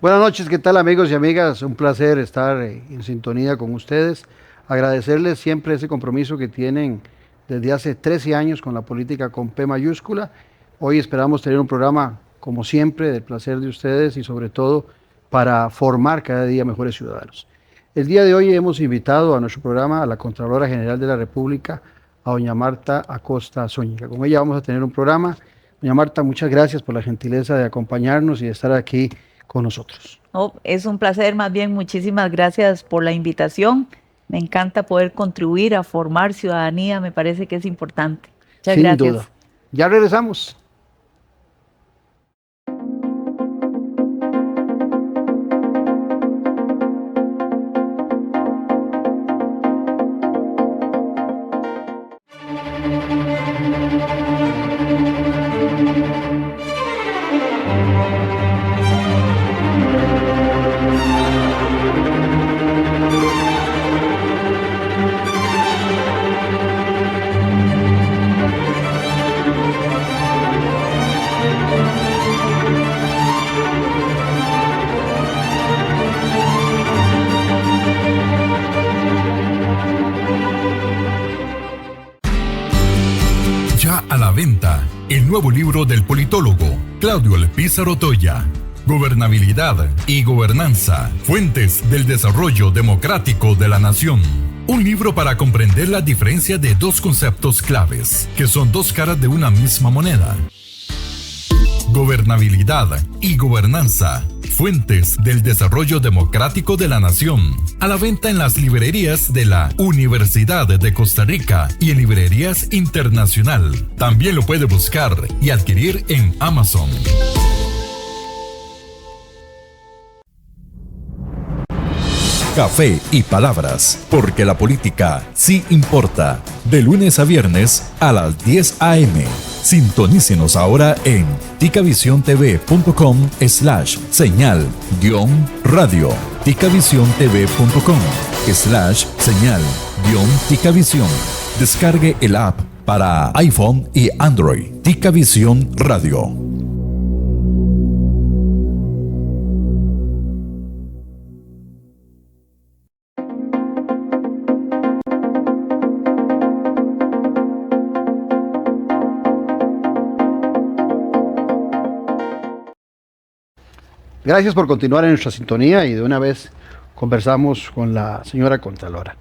Buenas noches, ¿qué tal amigos y amigas? Un placer estar en sintonía con ustedes. Agradecerles siempre ese compromiso que tienen desde hace 13 años con la política con P mayúscula. Hoy esperamos tener un programa, como siempre, del placer de ustedes y sobre todo para formar cada día mejores ciudadanos. El día de hoy hemos invitado a nuestro programa a la Contralora General de la República, a doña Marta Acosta Zúñiga. Con ella vamos a tener un programa. Doña Marta, muchas gracias por la gentileza de acompañarnos y de estar aquí con nosotros. Oh, es un placer, más bien, muchísimas gracias por la invitación. Me encanta poder contribuir a formar ciudadanía, me parece que es importante. Muchas Sin gracias. duda. Ya regresamos. Ya a la venta, el nuevo libro del politólogo Claudio Alpizar Otoya. Gobernabilidad y gobernanza, fuentes del desarrollo democrático de la nación. Un libro para comprender la diferencia de dos conceptos claves, que son dos caras de una misma moneda. Gobernabilidad y gobernanza, fuentes del desarrollo democrático de la nación. A la venta en las librerías de la Universidad de Costa Rica y en librerías internacional. También lo puede buscar y adquirir en Amazon. Café y palabras, porque la política sí importa. De lunes a viernes a las 10 a.m. Sintonícenos ahora en ticavisiontv.com/señal-radio. ticavisiontv.com/señal-ticavisión. Descargue el app para iPhone y Android. Ticavisión Radio. Gracias por continuar en nuestra sintonía y de una vez conversamos con la señora Contralora.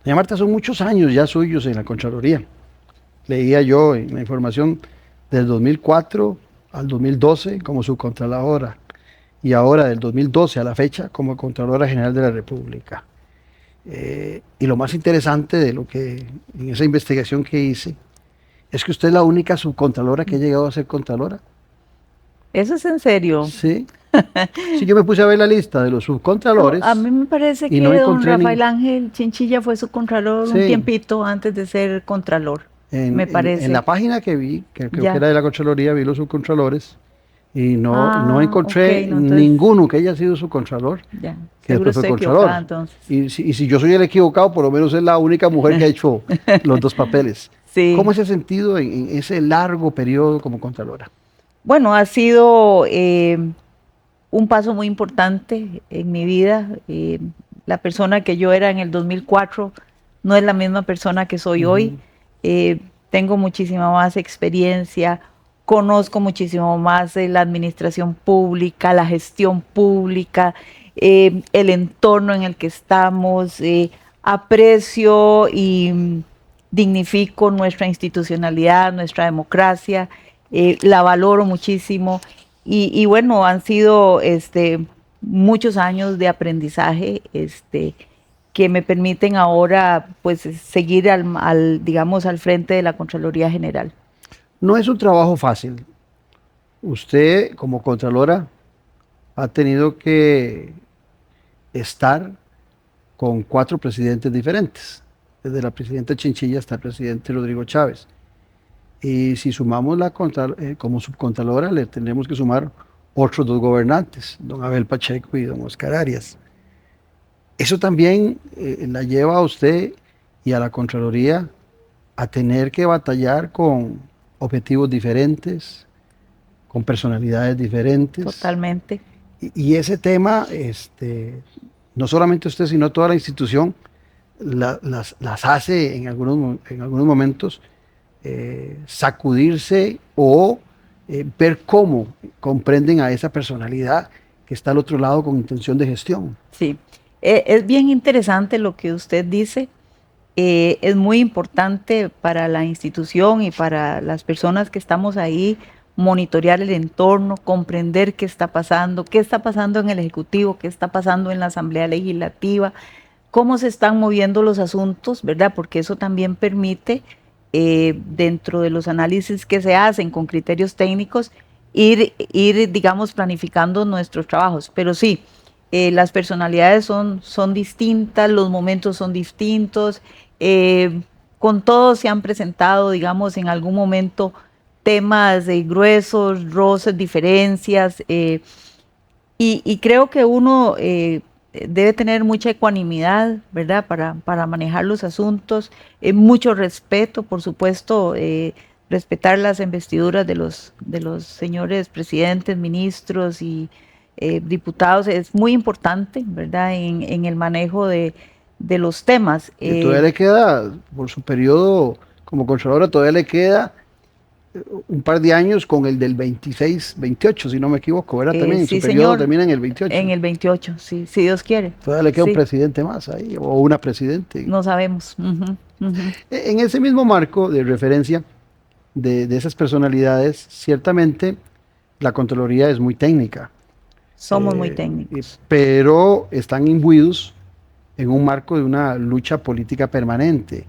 Doña Marta, son muchos años ya suyos en la Contraloría. Leía yo en la información del 2004 al 2012 como subcontralora y ahora del 2012 a la fecha como Contralora General de la República. Y lo más interesante de lo que en esa investigación que hice es que usted es la única subcontralora que ha llegado a ser contralora. ¿Eso es en serio? Sí. Sí, yo me puse a ver la lista de los subcontralores. A mí me parece que no don Rafael Ángel Chinchilla fue subcontralor un tiempito antes de ser contralor, me parece. En la página que vi, que creo que era de la Contraloría, vi los subcontralores y no encontré ninguno que haya sido subcontralor. Ya, que después fue contralor. Y si yo soy el equivocado, por lo menos es la única mujer que ha hecho los dos papeles. Sí. ¿Cómo se ha sentido en ese largo periodo como contralora? Bueno, ha sido un paso muy importante en mi vida. La persona que yo era en el 2004 no es la misma persona que soy hoy. Tengo muchísima más experiencia, conozco muchísimo más la administración pública, la gestión pública, el entorno en el que estamos. Aprecio y dignifico nuestra institucionalidad, nuestra democracia, la valoro muchísimo. Y bueno, han sido muchos años de aprendizaje que me permiten ahora pues seguir digamos, al frente de la Contraloría General. No es un trabajo fácil. Usted, como Contralora, ha tenido que estar con 4 presidentes diferentes, desde la presidenta Chinchilla hasta el presidente Rodrigo Chávez. Y si sumamos como subcontralora, le tendremos que sumar otros 2 gobernantes, don Abel Pacheco y don Oscar Arias. Eso también la lleva a usted y a la Contraloría a tener que batallar con objetivos diferentes, con personalidades diferentes. Totalmente. Y ese tema, no solamente usted, sino toda la institución, las hace en algunos momentos sacudirse o ver cómo comprenden a esa personalidad que está al otro lado con intención de gestión. Sí, es bien interesante lo que usted dice. Es muy importante para la institución y para las personas que estamos ahí monitorear el entorno, comprender qué está pasando en el Ejecutivo, qué está pasando en la Asamblea Legislativa, cómo se están moviendo los asuntos, ¿verdad? Porque eso también permite, dentro de los análisis que se hacen con criterios técnicos, ir digamos, planificando nuestros trabajos. Pero sí, las personalidades son distintas, los momentos son distintos, con todo se han presentado, digamos, en algún momento temas gruesos, roces, diferencias, y creo que uno debe tener mucha ecuanimidad, ¿verdad?, para manejar los asuntos, mucho respeto, por supuesto, respetar las investiduras de los señores presidentes, ministros y diputados, es muy importante, ¿verdad?, en el manejo de los temas. Y todavía le queda, por su periodo como Contralora, todavía le queda un par de años con el del 26, 28, si no me equivoco, ¿verdad? También Sí, su periodo señor, termina en el 28. En el 28, sí, si Dios quiere. Todavía le queda sí. un presidente más ahí, o una presidente. No sabemos. En ese mismo marco de referencia de esas personalidades, ciertamente la Contraloría es muy técnica. Somos muy técnicos. Pero están imbuidos en un marco de una lucha política permanente.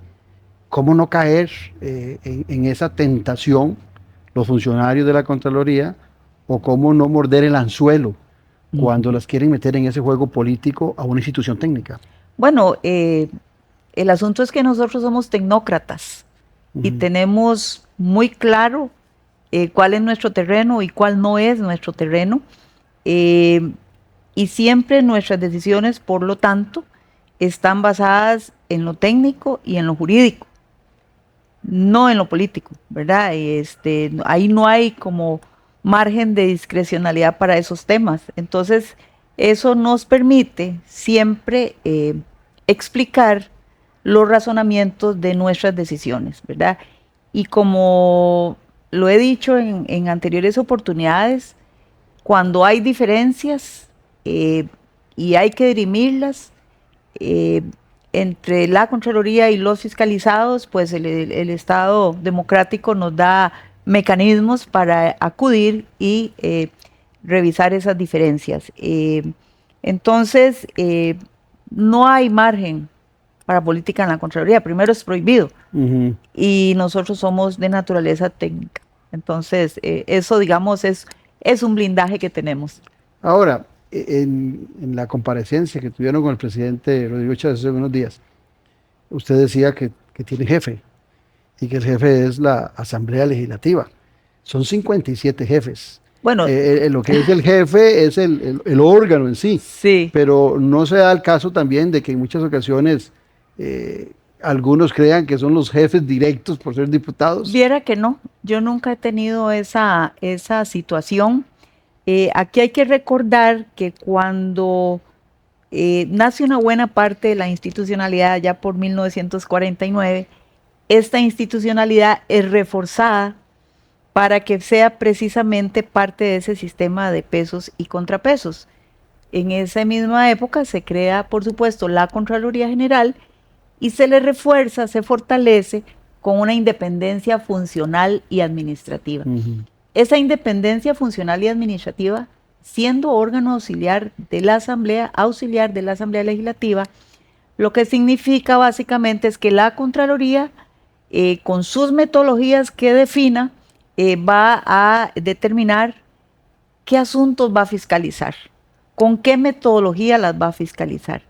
¿Cómo no caer en esa tentación los funcionarios de la Contraloría, o cómo no morder el anzuelo cuando las quieren meter en ese juego político a una institución técnica? Bueno, el asunto es que nosotros somos tecnócratas y tenemos muy claro cuál es nuestro terreno y cuál no es nuestro terreno, y siempre nuestras decisiones, por lo tanto, están basadas en lo técnico y en lo jurídico, no en lo político, ¿verdad? Ahí no hay como margen de discrecionalidad para esos temas. Entonces, eso nos permite siempre explicar los razonamientos de nuestras decisiones, ¿verdad? Y como lo he dicho en anteriores oportunidades, cuando hay diferencias y hay que dirimirlas, entre la Contraloría y los fiscalizados, pues el Estado democrático nos da mecanismos para acudir y revisar esas diferencias. Entonces, no hay margen para política en la Contraloría. Primero, es prohibido, y nosotros somos de naturaleza técnica. Entonces, eso, digamos, es un blindaje que tenemos. Ahora, en la comparecencia que tuvieron con el presidente Rodrigo Chávez hace unos días, usted decía que tiene jefe, y que el jefe es la Asamblea Legislativa. Son 57 jefes. Bueno, lo que es el jefe es el órgano en sí, sí, pero no se da el caso también de que en muchas ocasiones algunos crean que son los jefes directos por ser diputados. Viera que no, yo nunca he tenido esa situación. Aquí hay que recordar que cuando nace una buena parte de la institucionalidad, ya por 1949, esta institucionalidad es reforzada para que sea precisamente parte de ese sistema de pesos y contrapesos. En esa misma época se crea, por supuesto, la Contraloría General, y se le refuerza, se fortalece con una independencia funcional y administrativa. Esa independencia funcional y administrativa, siendo órgano auxiliar de la Asamblea Legislativa, lo que significa básicamente es que la Contraloría, con sus metodologías que defina, va a determinar qué asuntos va a fiscalizar, con qué metodología las va a fiscalizar,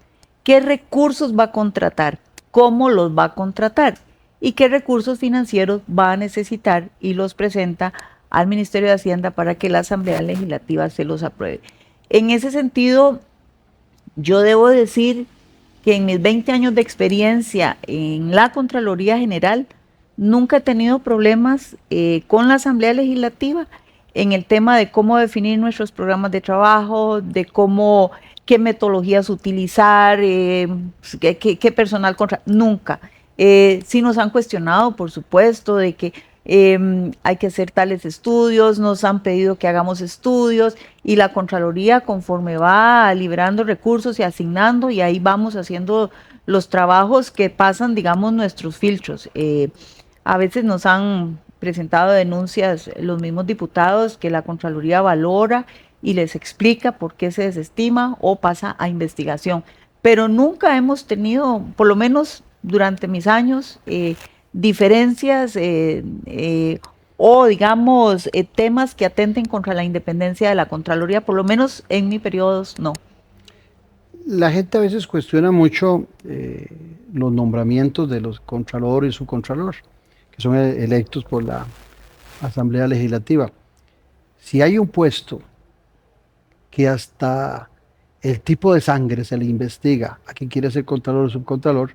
qué recursos va a contratar, cómo los va a contratar y qué recursos financieros va a necesitar, y los presenta al Ministerio de Hacienda para que la Asamblea Legislativa se los apruebe. En ese sentido, yo debo decir que en mis 20 años de experiencia en la Contraloría General, nunca he tenido problemas con la Asamblea Legislativa, en el tema de cómo definir nuestros programas de trabajo, de qué metodologías utilizar, qué personal nunca. Sí nos han cuestionado, por supuesto, de que hay que hacer tales estudios, nos han pedido que hagamos estudios y la Contraloría conforme va liberando recursos y asignando y ahí vamos haciendo los trabajos que pasan, digamos, nuestros filtros. A veces nos han presentado denuncias los mismos diputados que la Contraloría valora y les explica por qué se desestima o pasa a investigación. Pero nunca hemos tenido, por lo menos durante mis años, diferencias o digamos temas que atenten contra la independencia de la Contraloría, por lo menos en mi periodo no. La gente a veces cuestiona mucho los nombramientos de los contralor y subcontralor, que son electos por la Asamblea Legislativa. Si hay un puesto que hasta el tipo de sangre se le investiga a quien quiere ser contralor o subcontralor,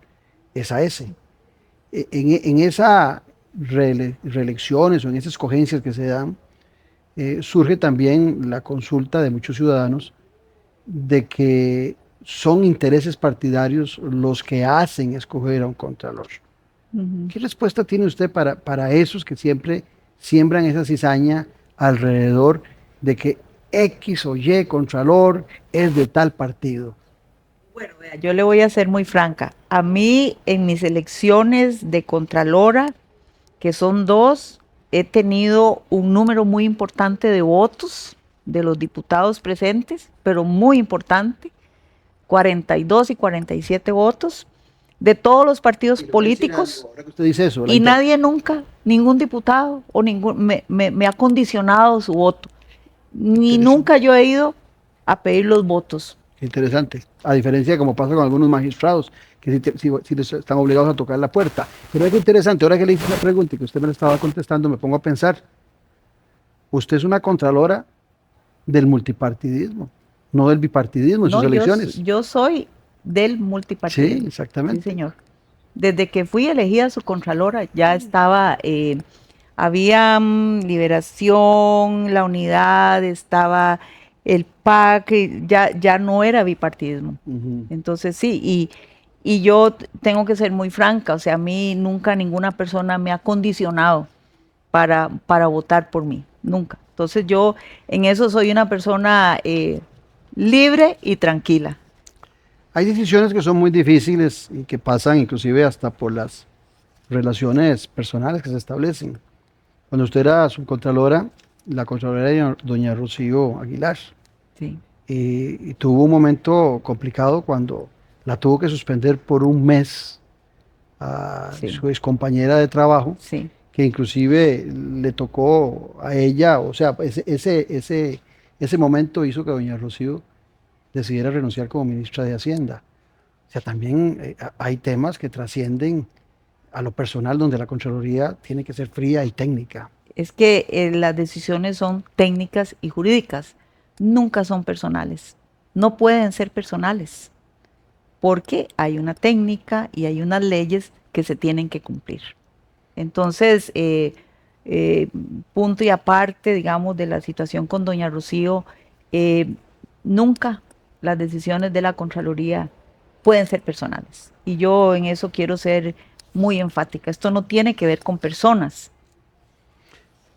es a ese. En esas reelecciones o en esas escogencias que se dan, surge también la consulta de muchos ciudadanos de que son intereses partidarios los que hacen escoger a un contralor. ¿Qué respuesta tiene usted para esos que siempre siembran esa cizaña alrededor de que X o Y contralor es de tal partido? Bueno, yo le voy a ser muy franca. A mí, en mis elecciones de Contralora, que son 2, he tenido un número muy importante de votos de los diputados presentes, pero muy importante, 42 y 47 votos, de todos los partidos políticos. Ahora que usted dice eso, y nadie nunca, ningún diputado o me ha condicionado su voto. Ni nunca yo he ido a pedir los votos. Interesante, a diferencia de como pasa con algunos magistrados, que sí les están obligados a tocar la puerta. Pero es interesante, ahora que le hice la pregunta y que usted me la estaba contestando, me pongo a pensar, usted es una contralora del multipartidismo, no del bipartidismo en sus elecciones. Yo soy del multipartidismo. Sí, exactamente. Sí, señor. Desde que fui elegida su contralora ya estaba, había Liberación, La Unidad, estaba el PAC, ya no era bipartidismo. Entonces sí, y yo tengo que ser muy franca, o sea, a mí nunca ninguna persona me ha condicionado para votar por mí, nunca. Entonces yo en eso soy una persona libre y tranquila. Hay decisiones que son muy difíciles y que pasan inclusive hasta por las relaciones personales que se establecen. Cuando usted era subcontralora, la contralora era doña Rocío Aguilar. Sí. Y tuvo un momento complicado cuando la tuvo que suspender por un mes a su excompañera de trabajo, que inclusive le tocó a ella, o sea, ese momento hizo que doña Rocío decidiera renunciar como ministra de Hacienda. O sea, también hay temas que trascienden a lo personal, donde la Contraloría tiene que ser fría y técnica. Es que las decisiones son técnicas y jurídicas, nunca son personales, no pueden ser personales, porque hay una técnica y hay unas leyes que se tienen que cumplir. Entonces, punto y aparte, digamos, de la situación con doña Rocío, nunca las decisiones de la Contraloría pueden ser personales. Y yo en eso quiero ser muy enfática. Esto no tiene que ver con personas.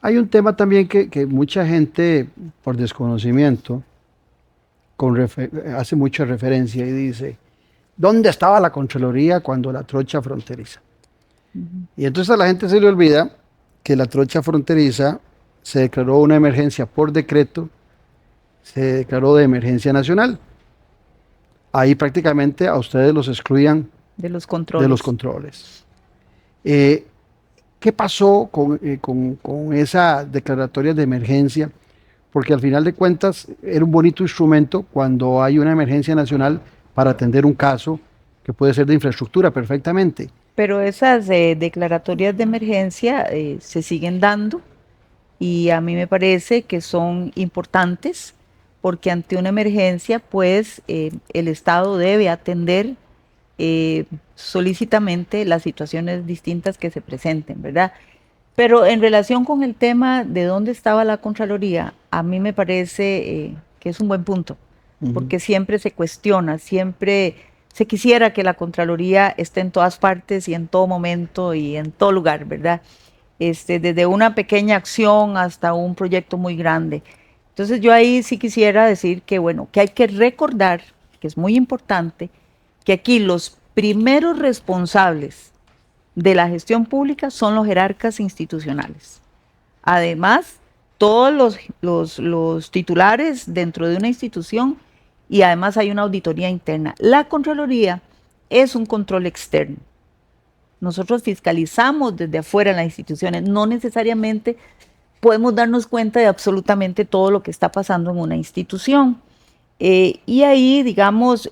Hay un tema también que mucha gente, por desconocimiento, hace mucha referencia y dice, ¿dónde estaba la Contraloría cuando la trocha fronteriza? Y entonces a la gente se le olvida que la trocha fronteriza se declaró una emergencia por decreto, se declaró de emergencia nacional. Ahí prácticamente a ustedes los excluían de los controles. ¿Qué pasó con esa declaratoria de emergencia? Porque al final de cuentas era un bonito instrumento cuando hay una emergencia nacional para atender un caso que puede ser de infraestructura perfectamente. Pero esas declaratorias de emergencia se siguen dando y a mí me parece que son importantes porque ante una emergencia pues el Estado debe atender solícitamente las situaciones distintas que se presenten, ¿verdad? Pero en relación con el tema de dónde estaba la Contraloría, a mí me parece que es un buen punto, porque siempre se cuestiona, siempre se quisiera que la Contraloría esté en todas partes y en todo momento y en todo lugar, ¿verdad? Desde una pequeña acción hasta un proyecto muy grande. Entonces yo ahí sí quisiera decir que, bueno, que hay que recordar, que es muy importante, que aquí los primeros responsables de la gestión pública son los jerarcas institucionales. Además, todos los titulares dentro de una institución, y además hay una auditoría interna. La Contraloría es un control externo. Nosotros fiscalizamos desde afuera en las instituciones, no necesariamente podemos darnos cuenta de absolutamente todo lo que está pasando en una institución. Y ahí, digamos,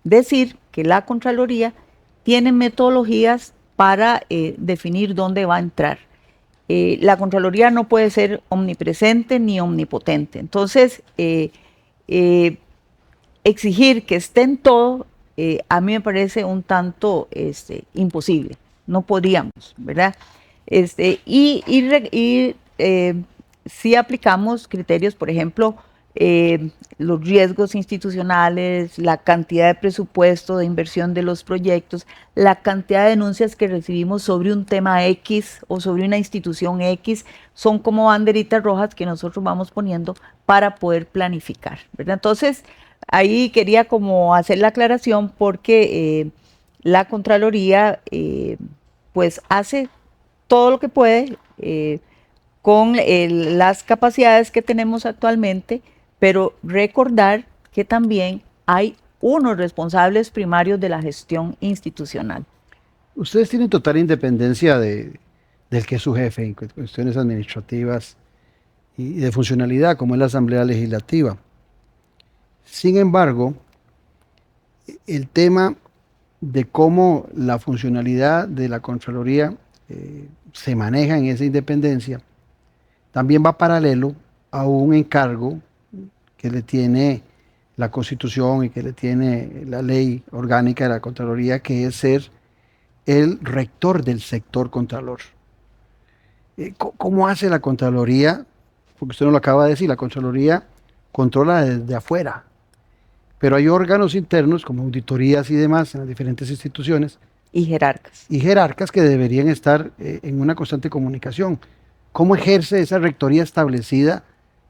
decir que la Contraloría tiene metodologías para definir dónde va a entrar. La Contraloría no puede ser omnipresente ni omnipotente. Entonces, exigir que esté en todo, a mí me parece un tanto imposible. No podríamos, ¿verdad? Si aplicamos criterios, por ejemplo, los riesgos institucionales, la cantidad de presupuesto de inversión de los proyectos, la cantidad de denuncias que recibimos sobre un tema X o sobre una institución X, son como banderitas rojas que nosotros vamos poniendo para poder planificar, ¿verdad? Entonces, ahí quería como hacer la aclaración porque la Contraloría pues hace todo lo que puede con las capacidades que tenemos actualmente, pero recordar que también hay unos responsables primarios de la gestión institucional. Ustedes tienen total independencia del que es su jefe en cuestiones administrativas y de funcionalidad, como es la Asamblea Legislativa. Sin embargo, el tema de cómo la funcionalidad de la Contraloría se maneja en esa independencia también va paralelo a un encargo que le tiene la Constitución y que le tiene la ley orgánica de la Contraloría, que es ser el rector del sector contralor. ¿Cómo hace la Contraloría? Porque usted no lo acaba de decir, la Contraloría controla desde afuera, pero hay órganos internos como auditorías y demás en las diferentes instituciones. Y jerarcas. Y jerarcas que deberían estar en una constante comunicación. ¿Cómo ejerce esa rectoría establecida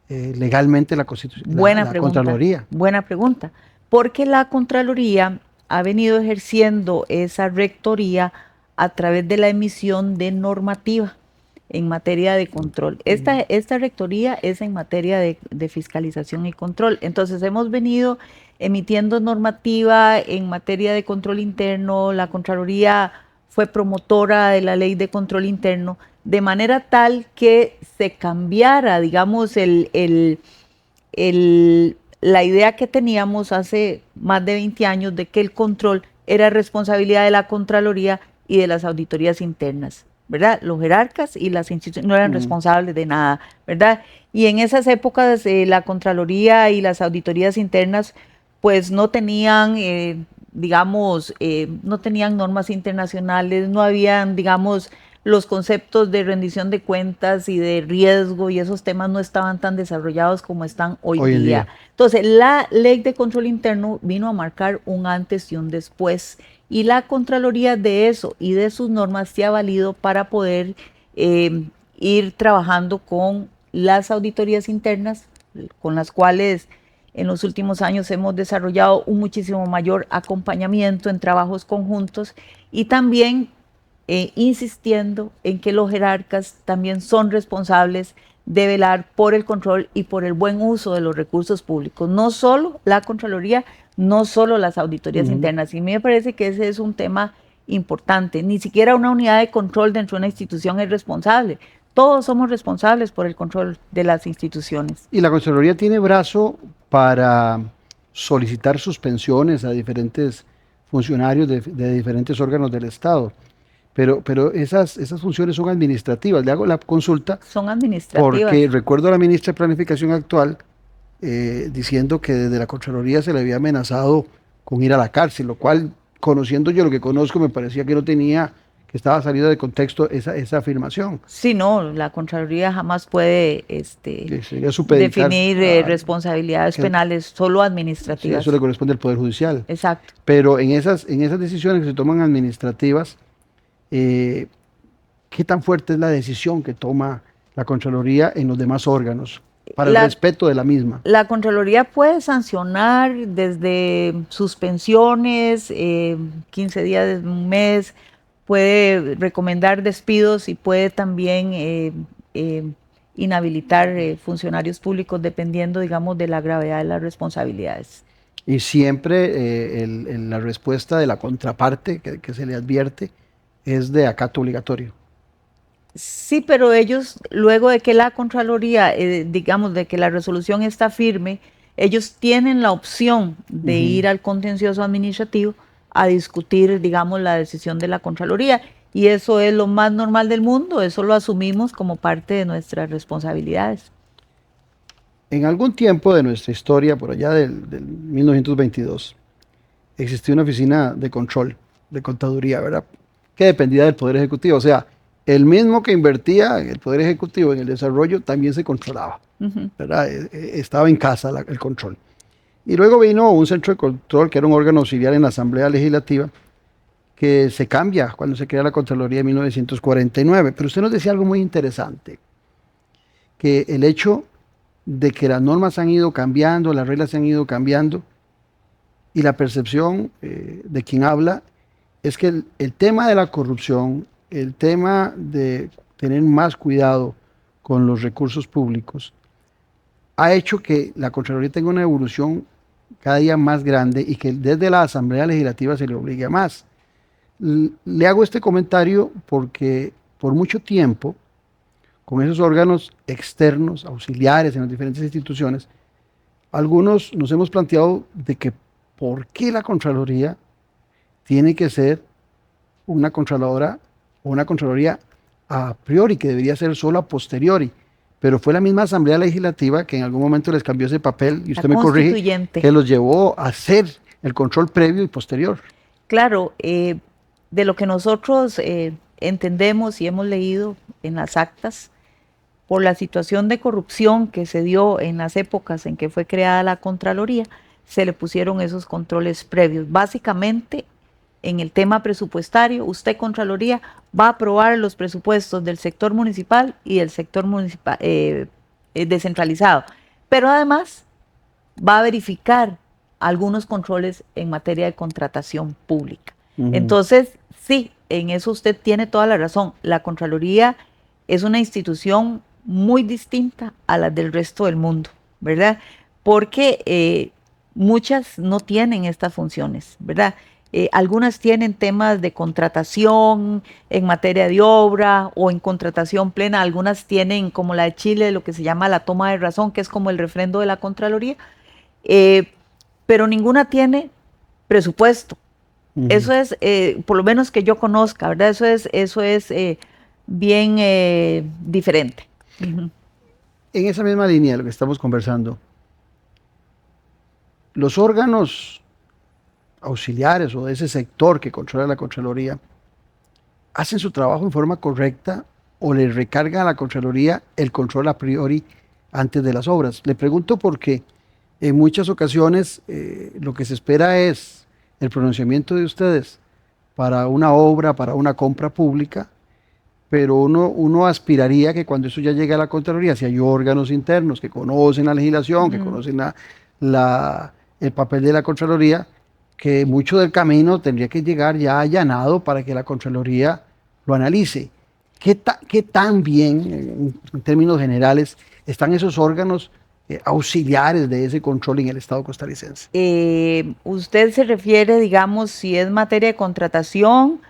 legalmente la Constitución? Buena pregunta. Contraloría. Buena pregunta. Porque la Contraloría ha venido ejerciendo esa rectoría a través de la emisión de normativa en materia de control. Esta rectoría es en materia de fiscalización y control. Entonces hemos venido emitiendo normativa en materia de control interno. La Contraloría fue promotora de la ley de control interno, de manera tal que se cambiara, digamos, la idea que teníamos hace más de 20 años de que el control era responsabilidad de la Contraloría y de las auditorías internas, ¿verdad? Los jerarcas y las instituciones no eran responsables de nada, ¿verdad? Y en esas épocas la Contraloría y las auditorías internas pues no tenían, no tenían normas internacionales, no habían, digamos, los conceptos de rendición de cuentas y de riesgo, y esos temas no estaban tan desarrollados como están hoy día. Entonces, la ley de control interno vino a marcar un antes y un después, y la Contraloría de eso y de sus normas se ha valido para poder ir trabajando con las auditorías internas, con las cuales en los últimos años hemos desarrollado un muchísimo mayor acompañamiento en trabajos conjuntos, y también insistiendo en que los jerarcas también son responsables de velar por el control y por el buen uso de los recursos públicos. No solo la Contraloría, no solo las auditorías internas. Y a mí me parece que ese es un tema importante. Ni siquiera una unidad de control dentro de una institución es responsable. Todos somos responsables por el control de las instituciones. Y la Contraloría tiene brazo para solicitar suspensiones a diferentes funcionarios de diferentes órganos del Estado. Pero esas funciones son administrativas. Le hago la consulta. Son administrativas. Porque recuerdo a la ministra de Planificación actual diciendo que desde la Contraloría se le había amenazado con ir a la cárcel, lo cual, conociendo yo lo que conozco, me parecía que no tenía que estaba salida de contexto esa afirmación. Sí, no, la Contraloría jamás puede Sería supeditar definir responsabilidades penales, solo sí, administrativas. eso le corresponde al Poder Judicial. Exacto. Pero en esas decisiones que se toman administrativas, ¿qué tan fuerte es la decisión que toma la Contraloría en los demás órganos para el respeto de la misma? La Contraloría puede sancionar desde suspensiones, 15 días, un mes, puede recomendar despidos y puede también inhabilitar funcionarios públicos dependiendo, digamos, de la gravedad de las responsabilidades. Y siempre la respuesta de la contraparte que se le advierte es de acato obligatorio. Sí, pero ellos, luego de que la Contraloría, digamos, de que la resolución está firme, ellos tienen la opción de ir al contencioso administrativo a discutir, digamos, la decisión de la Contraloría. Y eso es lo más normal del mundo, eso lo asumimos como parte de nuestras responsabilidades. En algún tiempo de nuestra historia, por allá del 1922, existió una oficina de control, de contaduría, ¿verdad? Que dependía del Poder Ejecutivo. O sea, el mismo que invertía en el Poder Ejecutivo en el desarrollo también se controlaba, ¿verdad? Estaba en casa el control. Y luego vino un centro de control que era un órgano auxiliar en la Asamblea Legislativa que se cambia cuando se crea la Contraloría en 1949. Pero usted nos decía algo muy interesante, que el hecho de que las normas han ido cambiando, las reglas se han ido cambiando y la percepción de quien habla es que el tema de la corrupción, el tema de tener más cuidado con los recursos públicos, ha hecho que la Contraloría tenga una evolución cada día más grande y que desde la Asamblea Legislativa se le obligue a más. Le hago este comentario porque por mucho tiempo, con esos órganos externos, auxiliares en las diferentes instituciones, algunos nos hemos planteado de que por qué la Contraloría tiene que ser una Contralora o una Contraloría a priori, que debería ser solo a posteriori. Pero fue la misma Asamblea Legislativa que en algún momento les cambió ese papel, y usted me corrige, que los llevó a hacer el control previo y posterior. Claro, de lo que nosotros entendemos y hemos leído en las actas, por la situación de corrupción que se dio en las épocas en que fue creada la Contraloría, se le pusieron esos controles previos. Básicamente, en el tema presupuestario, usted, Contraloría, va a aprobar los presupuestos del sector municipal y del sector descentralizado, pero además va a verificar algunos controles en materia de contratación pública. Entonces, sí, en eso usted tiene toda la razón. La Contraloría es una institución muy distinta a las del resto del mundo, ¿verdad? Porque muchas no tienen estas funciones, ¿verdad? Algunas tienen temas de contratación en materia de obra o en contratación plena. Algunas tienen, como la de Chile, lo que se llama la toma de razón, que es como el refrendo de la Contraloría, pero ninguna tiene presupuesto. Eso es, por lo menos que yo conozca, ¿verdad? Eso es bien diferente. En esa misma línea de lo que estamos conversando, los órganos auxiliares o de ese sector que controla la Contraloría hacen su trabajo en forma correcta o le recargan a la Contraloría el control a priori antes de las obras. Le pregunto porque en muchas ocasiones lo que se espera es el pronunciamiento de ustedes para una obra, para una compra pública, pero uno aspiraría que cuando eso ya llegue a la Contraloría, si hay órganos internos que conocen la legislación, que conocen el papel de la Contraloría, que mucho del camino tendría que llegar ya allanado para que la Contraloría lo analice. ¿Qué tan bien, en términos generales, están esos órganos auxiliares de ese control en el Estado costarricense? Usted se refiere, digamos, si es materia de contratación,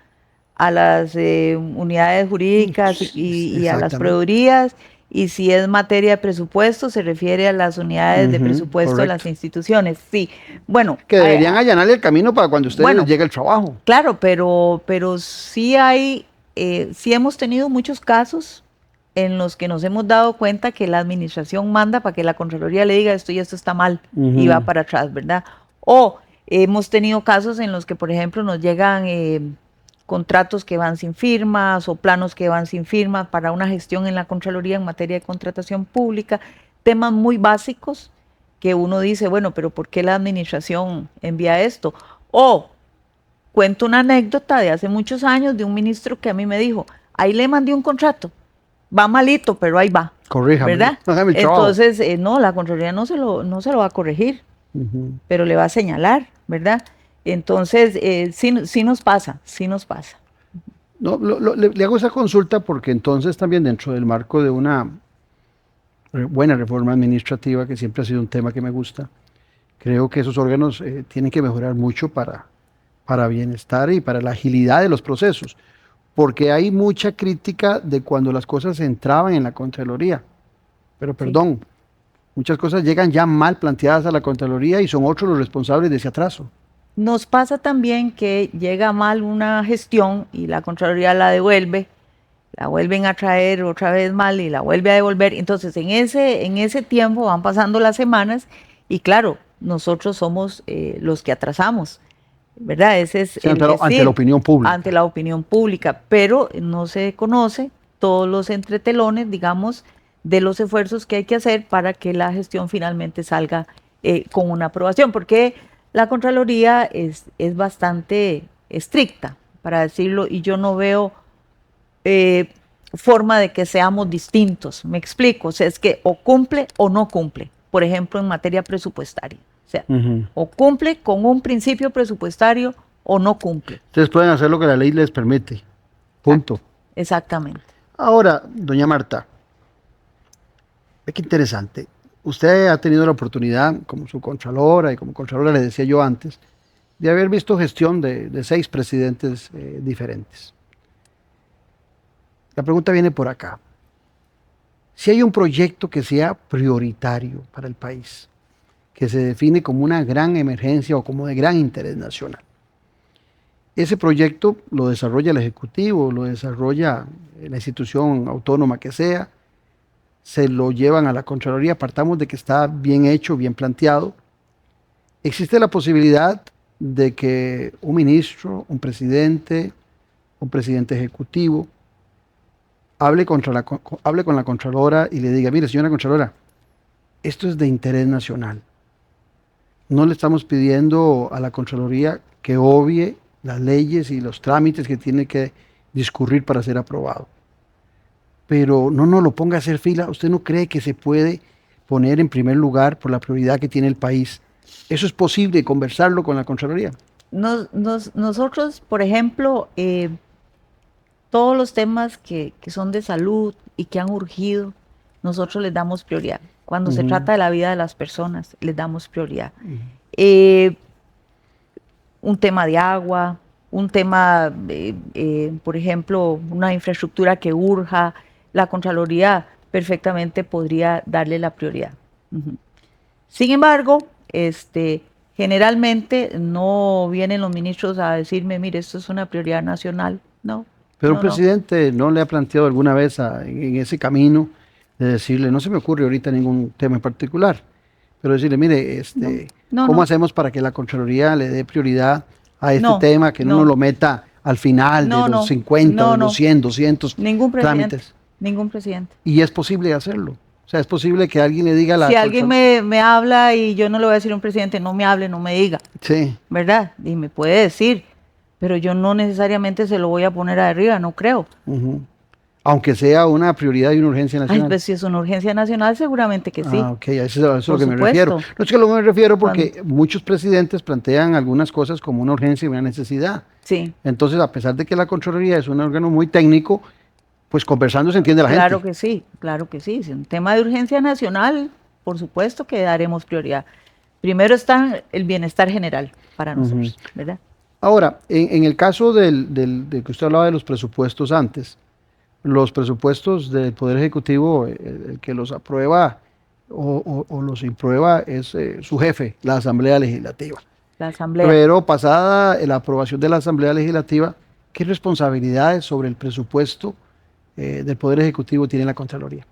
a las unidades jurídicas y a las proveedurías, y si es materia de presupuesto, se refiere a las unidades de presupuesto de las instituciones. Sí, bueno. Que deberían allanarle el camino para cuando ustedes les llegue el trabajo. Claro, pero sí sí hemos tenido muchos casos en los que nos hemos dado cuenta que la administración manda para que la Contraloría le diga esto y esto está mal y va para atrás, ¿verdad? O hemos tenido casos en los que, por ejemplo, nos llegan contratos que van sin firmas o planos que van sin firmas para una gestión en la Contraloría en materia de contratación pública, temas muy básicos que uno dice, bueno, pero ¿por qué la administración envía esto? O cuento una anécdota de hace muchos años de un ministro que a mí me dijo, ahí le mandé un contrato, va malito, pero ahí va. Corríjame. ¿Verdad? Entonces, no, la Contraloría no se lo va a corregir, pero le va a señalar, ¿verdad? Entonces, sí nos pasa. No, le hago esa consulta porque entonces también dentro del marco de una buena reforma administrativa, que siempre ha sido un tema que me gusta, creo que esos órganos tienen que mejorar mucho para bienestar y para la agilidad de los procesos, porque hay mucha crítica de cuando las cosas entraban en la Contraloría, pero perdón, muchas cosas llegan ya mal planteadas a la Contraloría y son otros los responsables de ese atraso. Nos pasa también que llega mal una gestión y la Contraloría la devuelve, la vuelven a traer otra vez mal y la vuelve a devolver. Entonces, en ese tiempo van pasando las semanas y claro, nosotros somos los que atrasamos, ¿verdad? Ese es ante la opinión pública. Ante la opinión pública, pero no se conoce todos los entretelones, digamos, de los esfuerzos que hay que hacer para que la gestión finalmente salga con una aprobación, porque la Contraloría es bastante estricta, para decirlo, y yo no veo forma de que seamos distintos. Me explico, o sea, es que o cumple o no cumple, por ejemplo, en materia presupuestaria. O sea, o cumple con un principio presupuestario o no cumple. Ustedes pueden hacer lo que la ley les permite. Punto. Exactamente. Ahora, doña Marta, ve qué interesante. Usted ha tenido la oportunidad, como su contralora y como contralora le decía yo antes, de haber visto gestión de 6 presidentes diferentes. La pregunta viene por acá. Si hay un proyecto que sea prioritario para el país, que se define como una gran emergencia o como de gran interés nacional, ese proyecto lo desarrolla el Ejecutivo, lo desarrolla la institución autónoma que sea, se lo llevan a la Contraloría, partamos de que está bien hecho, bien planteado. Existe la posibilidad de que un ministro, un presidente ejecutivo, hable con la Contralora y le diga, mire, señora Contralora, esto es de interés nacional. No le estamos pidiendo a la Contraloría que obvie las leyes y los trámites que tiene que discurrir para ser aprobado. Pero no lo ponga a hacer fila. ¿Usted no cree que se puede poner en primer lugar por la prioridad que tiene el país? ¿Eso es posible conversarlo con la Contraloría? Nosotros, por ejemplo, todos los temas que son de salud y que han urgido, nosotros les damos prioridad. Cuando se trata de la vida de las personas, les damos prioridad. Un tema de agua, un tema, por ejemplo, una infraestructura que urja, la Contraloría perfectamente podría darle la prioridad. Sin embargo, generalmente no vienen los ministros a decirme, mire, esto es una prioridad nacional, no. Pero el presidente no le ha planteado alguna vez en ese camino de decirle, no se me ocurre ahorita ningún tema en particular, pero decirle, mire, ¿cómo hacemos para que la Contraloría le dé prioridad a este tema, que no lo meta al final de los 50, de los 100, 200 trámites? Ningún presidente. Y es posible hacerlo. O sea, es posible que alguien le diga Si alguien me habla y yo no le voy a decir a un presidente, no me hable, no me diga. Sí. ¿Verdad? Y me puede decir, pero yo no necesariamente se lo voy a poner arriba, no creo. Aunque sea una prioridad y una urgencia nacional. Pues si es una urgencia nacional, seguramente que sí. Ok, eso es lo que me refiero. No es que me refiero porque muchos presidentes plantean algunas cosas como una urgencia y una necesidad. Sí. Entonces, a pesar de que la Contraloría es un órgano muy técnico, pues conversando se entiende la gente. Claro que sí, claro que sí. Si es un tema de urgencia nacional, por supuesto que daremos prioridad. Primero está el bienestar general para nosotros, ¿verdad? Ahora, en el caso de que usted hablaba de los presupuestos antes, los presupuestos del Poder Ejecutivo, el que los aprueba o los imprueba es su jefe, la Asamblea Legislativa. La Asamblea. Pero pasada la aprobación de la Asamblea Legislativa, ¿qué responsabilidades sobre el presupuesto del Poder Ejecutivo tiene la Contraloría?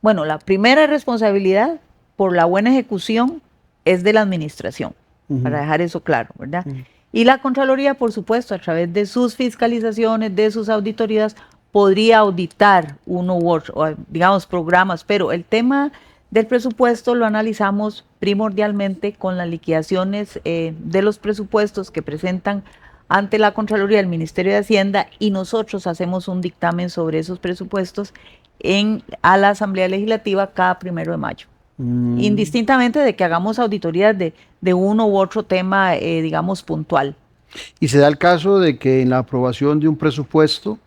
Bueno, la primera responsabilidad por la buena ejecución es de la administración, para dejar eso claro, ¿verdad? Y la Contraloría, por supuesto, a través de sus fiscalizaciones, de sus auditorías, podría auditar uno u otro, o, digamos, programas, pero el tema del presupuesto lo analizamos primordialmente con las liquidaciones de los presupuestos que presentan ante la Contraloría del Ministerio de Hacienda, y nosotros hacemos un dictamen sobre esos presupuestos a la Asamblea Legislativa cada 1 de mayo. Indistintamente de que hagamos auditorías de uno u otro tema, digamos, puntual. Y se da el caso de que en la aprobación de un presupuesto...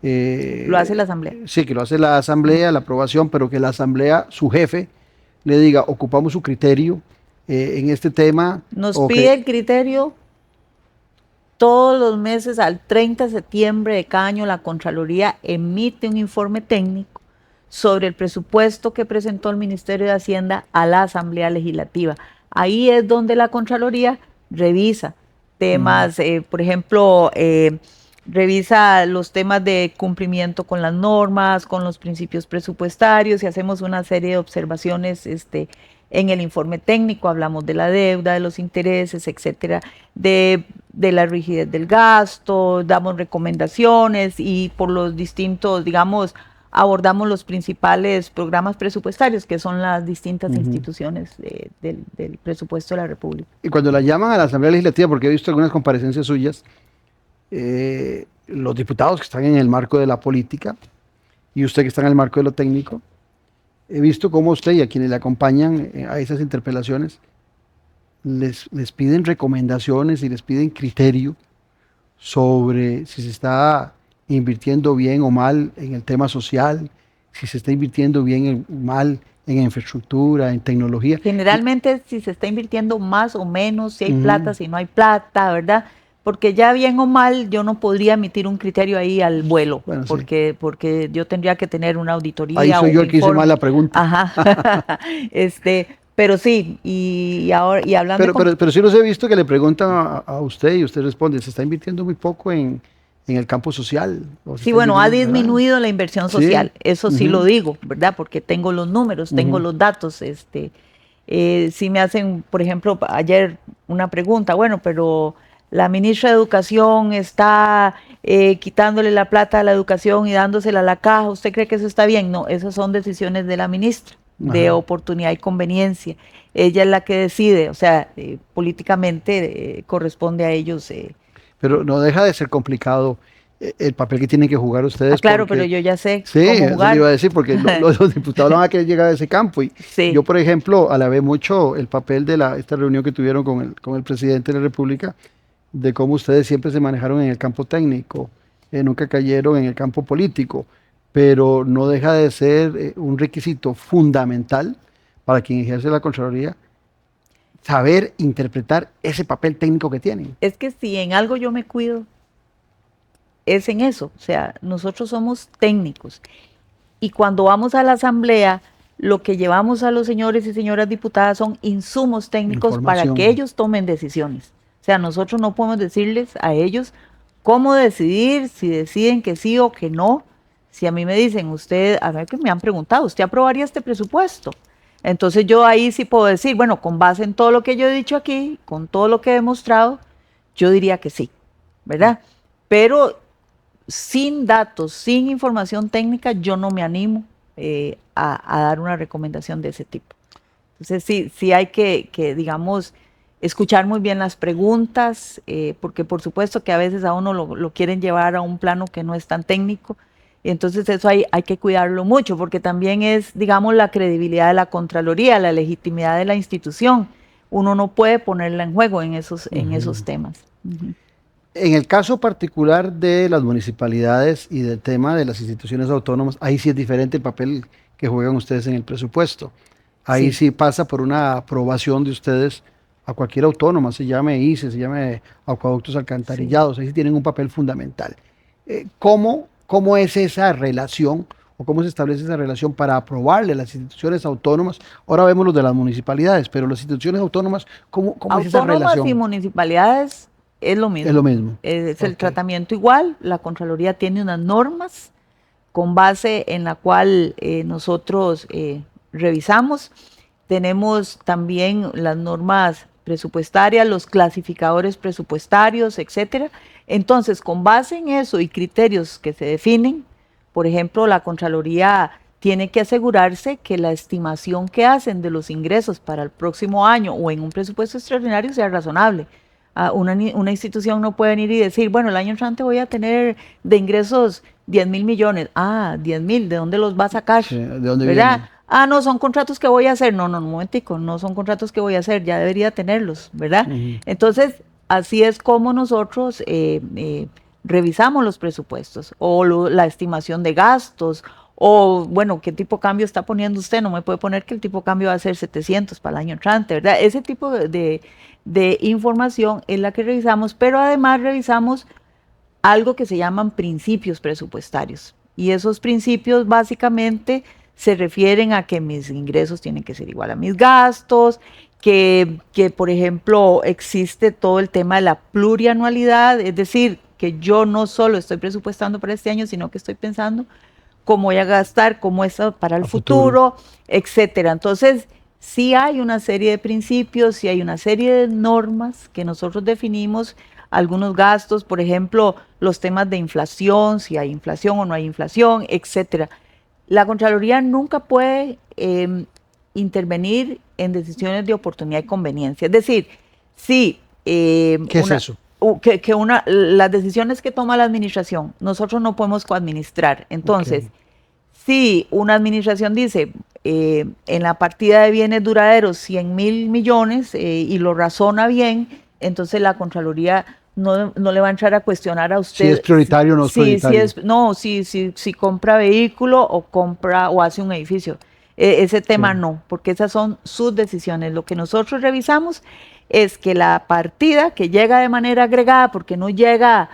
lo hace la Asamblea. Sí, que lo hace la Asamblea, la aprobación, pero que la Asamblea, su jefe, le diga, ocupamos su criterio en este tema. Nos pide el criterio todos los meses. Al 30 de septiembre de cada año la Contraloría emite un informe técnico sobre el presupuesto que presentó el Ministerio de Hacienda a la Asamblea Legislativa. Ahí es donde la Contraloría revisa temas, por ejemplo, revisa los temas de cumplimiento con las normas, con los principios presupuestarios, y hacemos una serie de observaciones en el informe técnico. Hablamos de la deuda, de los intereses, etcétera, de la rigidez del gasto, damos recomendaciones, y por los distintos, digamos, abordamos los principales programas presupuestarios, que son las distintas instituciones del presupuesto de la República. Y cuando la llaman a la Asamblea Legislativa, porque he visto algunas comparecencias suyas, los diputados que están en el marco de la política y usted que está en el marco de lo técnico, he visto cómo usted y a quienes le acompañan a esas interpelaciones les piden recomendaciones y les piden criterio sobre si se está invirtiendo bien o mal en el tema social, si se está invirtiendo bien o mal en infraestructura, en tecnología. Generalmente si se está invirtiendo más o menos, si hay plata, si no hay plata, ¿verdad? Porque ya bien o mal yo no podría emitir un criterio ahí al vuelo, bueno, porque yo tendría que tener una auditoría. Ahí soy yo el que hice mal la pregunta. Ajá. Pero sí, y hablando... Pero sí los he visto que le preguntan a usted y usted responde, se está invirtiendo muy poco en el campo social. Sí, bueno, ha disminuido la inversión social, sí. Eso sí lo digo, ¿verdad? Porque tengo los números, tengo los datos. Si me hacen, por ejemplo, ayer una pregunta, bueno, pero la ministra de Educación está quitándole la plata a la educación y dándosela a la caja, ¿usted cree que eso está bien? No, esas son decisiones de la ministra, de oportunidad y conveniencia. Ella es la que decide, o sea, políticamente corresponde a ellos. Pero no deja de ser complicado el papel que tienen que jugar ustedes. Claro, pero yo ya sé cómo jugar. Eso iba a decir, porque los diputados van a querer llegar a ese campo. Y sí. Yo, por ejemplo, alabé mucho el papel de esta reunión que tuvieron con el presidente de la República, de cómo ustedes siempre se manejaron en el campo técnico, nunca cayeron en el campo político, pero no deja de ser un requisito fundamental para quien ejerce la Contraloría, saber interpretar ese papel técnico que tienen. Es que si en algo yo me cuido, es en eso. O sea, nosotros somos técnicos. Y cuando vamos a la Asamblea, lo que llevamos a los señores y señoras diputadas son insumos técnicos para que ellos tomen decisiones. O sea, nosotros no podemos decirles a ellos cómo decidir, si deciden que sí o que no. Si a mí me dicen, a ver que me han preguntado, ¿usted aprobaría este presupuesto? Entonces yo ahí sí puedo decir, bueno, con base en todo lo que yo he dicho aquí, con todo lo que he demostrado, yo diría que sí, ¿verdad? Pero sin datos, sin información técnica, yo no me animo a dar una recomendación de ese tipo. Entonces sí hay que digamos, escuchar muy bien las preguntas, porque por supuesto que a veces a uno lo quieren llevar a un plano que no es tan técnico. Y entonces eso hay que cuidarlo mucho, porque también es, digamos, la credibilidad de la Contraloría, la legitimidad de la institución. Uno no puede ponerla en juego en esos temas. En el caso particular de las municipalidades y del tema de las instituciones autónomas, ahí sí es diferente el papel que juegan ustedes en el presupuesto. Ahí sí pasa por una aprobación de ustedes a cualquier autónoma, se llame ICE, se llame acueductos alcantarillados, ahí sí tienen un papel fundamental. ¿Cómo es esa relación o cómo se establece esa relación para aprobarle a las instituciones autónomas? Ahora vemos los de las municipalidades, pero las instituciones autónomas, ¿cómo es esa relación? Autónomas y municipalidades es lo mismo. Es lo mismo. Es el tratamiento igual. La Contraloría tiene unas normas con base en la cual nosotros revisamos. Tenemos también las normas presupuestaria, los clasificadores presupuestarios, etcétera. Entonces, con base en eso y criterios que se definen, por ejemplo, la Contraloría tiene que asegurarse que la estimación que hacen de los ingresos para el próximo año o en un presupuesto extraordinario sea razonable. Una institución no puede venir y decir, bueno, el año entrante voy a tener de ingresos 10.000 millones. 10.000, ¿de dónde los va a sacar? Sí, ¿de dónde ¿verdad? viene? No, son contratos que voy a hacer. No, un momentico, no son contratos que voy a hacer, ya debería tenerlos, ¿verdad? Entonces, así es como nosotros revisamos los presupuestos o la estimación de gastos o, bueno, ¿qué tipo de cambio está poniendo usted? No me puede poner que el tipo de cambio va a ser 700 para el año entrante, ¿verdad? Ese tipo de información es la que revisamos, pero además revisamos algo que se llaman principios presupuestarios. Y esos principios básicamente se refieren a que mis ingresos tienen que ser igual a mis gastos, que por ejemplo existe todo el tema de la plurianualidad, es decir, que yo no solo estoy presupuestando para este año, sino que estoy pensando cómo voy a gastar, cómo es para el futuro, etcétera. Entonces, sí hay una serie de principios, sí hay una serie de normas que nosotros definimos, algunos gastos, por ejemplo, los temas de inflación, si hay inflación o no hay inflación, etcétera. La Contraloría nunca puede intervenir en decisiones de oportunidad y conveniencia. Es decir, si ¿Qué es eso? Las decisiones que toma la administración, nosotros no podemos coadministrar. Entonces, si una administración dice, en la partida de bienes duraderos 100.000 millones y lo razona bien, entonces la Contraloría no le va a entrar a cuestionar a usted. Si es prioritario o no es prioritario. Si compra vehículo o compra o hace un edificio. Ese tema no, porque esas son sus decisiones. Lo que nosotros revisamos es que la partida que llega de manera agregada, porque no llega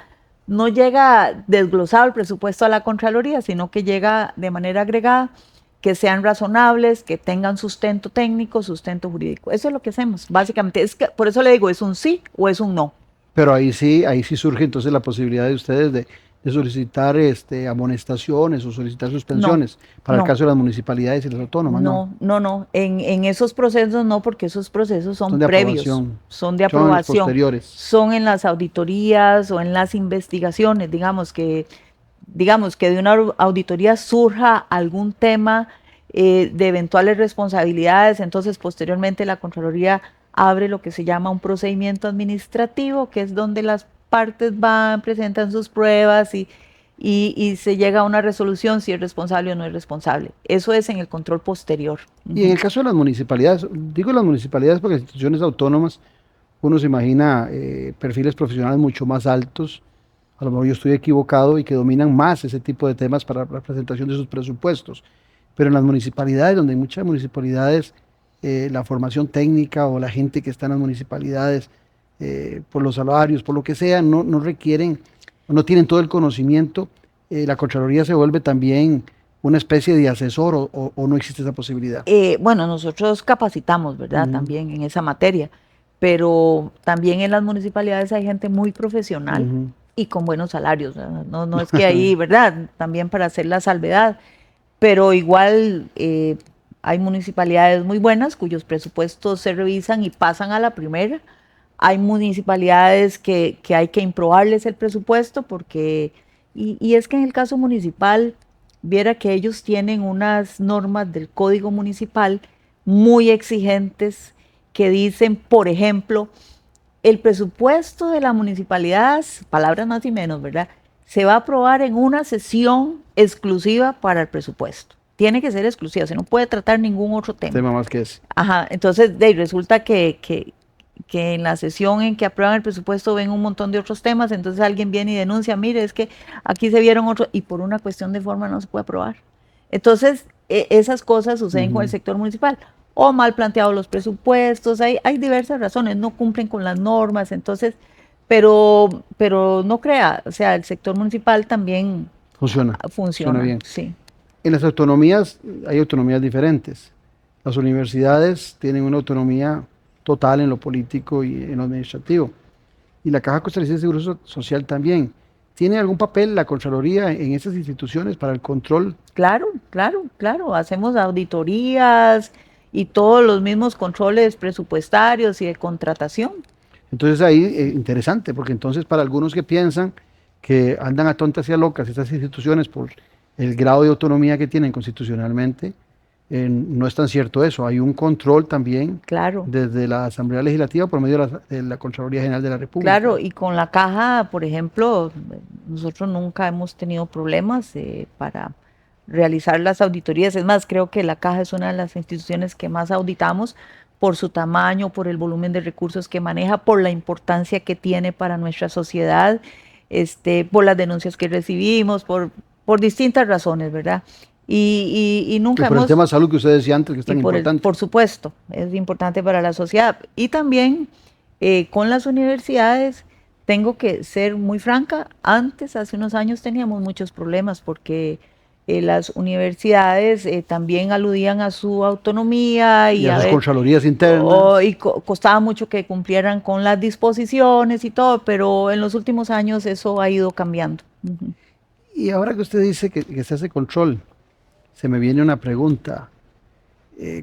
desglosado el presupuesto a la Contraloría, sino que llega de manera agregada, que sean razonables, que tengan sustento técnico, sustento jurídico. Eso es lo que hacemos, básicamente. Por eso le digo, ¿es un sí o es un no? Pero ahí sí surge entonces la posibilidad de ustedes de solicitar amonestaciones o solicitar suspensiones para el caso de las municipalidades y las autónomas. No. En esos procesos no, porque esos procesos son previos, son de aprobación. Son posteriores. Son en las auditorías o en las investigaciones, digamos que de una auditoría surja algún tema de eventuales responsabilidades, entonces posteriormente la Contraloría abre lo que se llama un procedimiento administrativo, que es donde las partes van, presentan sus pruebas y se llega a una resolución si es responsable o no es responsable. Eso es en el control posterior. Y en el caso de las municipalidades, digo las municipalidades porque las instituciones autónomas, uno se imagina perfiles profesionales mucho más altos, a lo mejor yo estoy equivocado, y que dominan más ese tipo de temas para la presentación de sus presupuestos. Pero en las municipalidades, donde hay muchas municipalidades, la formación técnica o la gente que está en las municipalidades, por los salarios, por lo que sea, no requieren, no tienen todo el conocimiento, la Contraloría se vuelve también una especie de asesor o no existe esa posibilidad. Bueno, nosotros capacitamos, ¿verdad? También en esa materia, pero también en las municipalidades hay gente muy profesional y con buenos salarios, ¿verdad? No es que ahí, ¿verdad? También para hacer la salvedad, pero igual hay municipalidades muy buenas cuyos presupuestos se revisan y pasan a la primera. Hay municipalidades que hay que improbarles el presupuesto porque, y es que en el caso municipal, viera que ellos tienen unas normas del Código Municipal muy exigentes que dicen, por ejemplo, el presupuesto de la municipalidad, palabras más y menos, ¿verdad?, se va a aprobar en una sesión exclusiva para el presupuesto. Tiene que ser exclusiva, se no puede tratar ningún otro tema. Tema más que ese. Entonces resulta que en la sesión en que aprueban el presupuesto ven un montón de otros temas, entonces alguien viene y denuncia, mire, es que aquí se vieron otros, y por una cuestión de forma no se puede aprobar. Entonces, esas cosas suceden con el sector municipal, o mal planteados los presupuestos, hay diversas razones, no cumplen con las normas, entonces, pero no crea, o sea, el sector municipal también funciona bien. Sí. En las autonomías hay autonomías diferentes. Las universidades tienen una autonomía total en lo político y en lo administrativo. Y la Caja Costarricense de Seguro Social también. ¿Tiene algún papel la Contraloría en esas instituciones para el control? Claro. Hacemos auditorías y todos los mismos controles presupuestarios y de contratación. Entonces ahí, interesante, porque entonces para algunos que piensan que andan a tontas y a locas estas instituciones por el grado de autonomía que tienen constitucionalmente, no es tan cierto eso. Hay un control también Claro. desde la Asamblea Legislativa por medio de la Contraloría General de la República. Claro, y con la caja, por ejemplo, nosotros nunca hemos tenido problemas para realizar las auditorías. Es más, creo que la caja es una de las instituciones que más auditamos por su tamaño, por el volumen de recursos que maneja, por la importancia que tiene para nuestra sociedad, por las denuncias que recibimos, por distintas razones, ¿verdad? Y nunca por hemos... el tema de salud que usted decía antes, que es tan importante. Por supuesto, es importante para la sociedad. Y también con las universidades, tengo que ser muy franca, antes, hace unos años, teníamos muchos problemas porque las universidades también aludían a su autonomía y a sus contralorías internas. Y costaba mucho que cumplieran con las disposiciones y todo, pero en los últimos años eso ha ido cambiando. Uh-huh. Y ahora que usted dice que se hace control, se me viene una pregunta.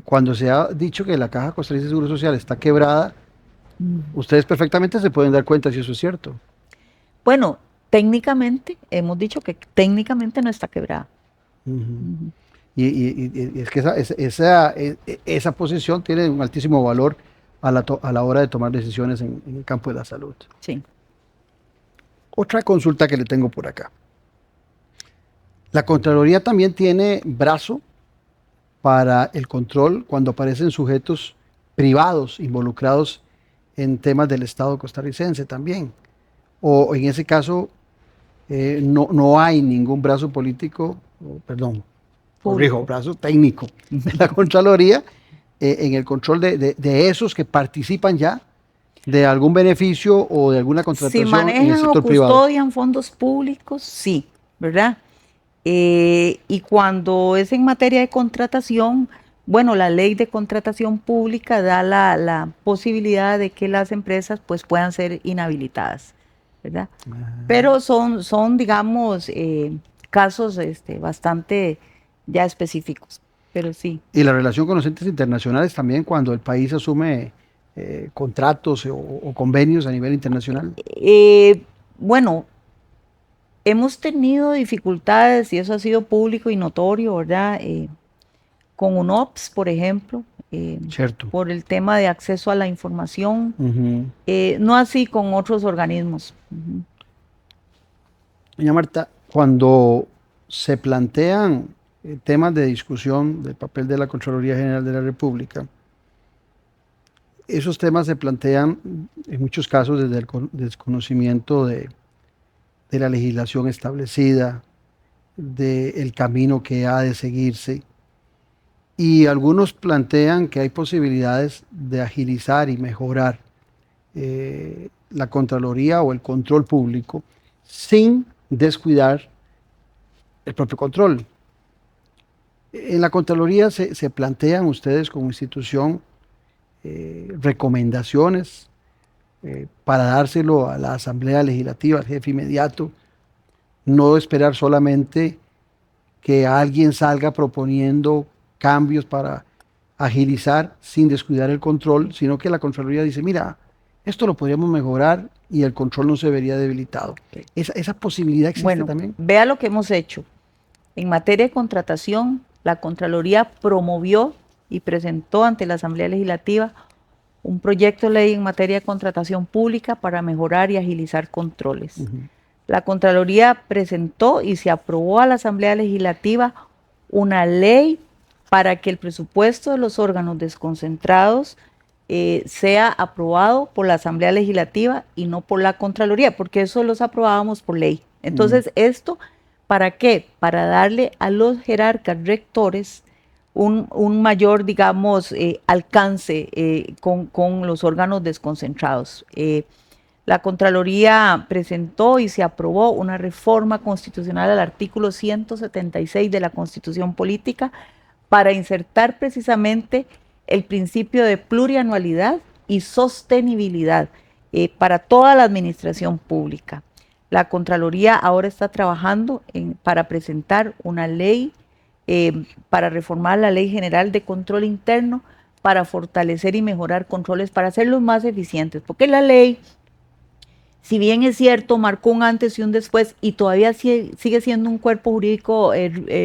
Cuando se ha dicho que la Caja Costarricense de Seguro Social está quebrada, ustedes perfectamente se pueden dar cuenta si eso es cierto. Bueno, técnicamente, hemos dicho que técnicamente no está quebrada. Uh-huh. Uh-huh. Y es que esa posición tiene un altísimo valor a la hora de tomar decisiones en el campo de la salud. Sí. Otra consulta que le tengo por acá. La Contraloría también tiene brazo para el control cuando aparecen sujetos privados involucrados en temas del Estado costarricense también. O en ese caso no hay ningún brazo político, corrijo, brazo técnico de la Contraloría en el control de esos que participan ya de algún beneficio o de alguna contratación si manejan en el sector privado. Si custodian fondos públicos, sí, ¿verdad? Y cuando es en materia de contratación, bueno, la ley de contratación pública da la posibilidad de que las empresas pues puedan ser inhabilitadas, ¿verdad? Pero son digamos, casos bastante ya específicos, pero sí. Y la relación con los entes internacionales también cuando el país asume contratos o convenios a nivel internacional. Bueno, hemos tenido dificultades y eso ha sido público y notorio, ¿verdad? Con UNOPS, por ejemplo, Cierto. Por el tema de acceso a la información, Uh-huh. no así con otros organismos. Uh-huh. Doña Marta, cuando se plantean temas de discusión del papel de la Contraloría General de la República, esos temas se plantean en muchos casos desde el desconocimiento de la legislación establecida, del camino que ha de seguirse. Y algunos plantean que hay posibilidades de agilizar y mejorar la Contraloría o el control público sin descuidar el propio control. En la Contraloría se plantean ustedes como institución recomendaciones para dárselo a la Asamblea Legislativa, al jefe inmediato, no esperar solamente que alguien salga proponiendo cambios para agilizar sin descuidar el control, sino que la Contraloría dice, mira, esto lo podríamos mejorar y el control no se vería debilitado. ¿Esa posibilidad existe también? Vea lo que hemos hecho. En materia de contratación, la Contraloría promovió y presentó ante la Asamblea Legislativa un proyecto de ley en materia de contratación pública para mejorar y agilizar controles. Uh-huh. La Contraloría presentó y se aprobó a la Asamblea Legislativa una ley para que el presupuesto de los órganos desconcentrados sea aprobado por la Asamblea Legislativa y no por la Contraloría, porque eso los aprobábamos por ley. Entonces, ¿esto para qué? Para darle a los jerarcas rectores un mayor, digamos, alcance con los órganos desconcentrados. La Contraloría presentó y se aprobó una reforma constitucional al artículo 176 de la Constitución Política para insertar precisamente el principio de plurianualidad y sostenibilidad para toda la administración pública. La Contraloría ahora está trabajando para presentar una ley para reformar la Ley General de Control Interno para fortalecer y mejorar controles, para hacerlos más eficientes, porque la ley, si bien es cierto, marcó un antes y un después y todavía sigue siendo un cuerpo jurídico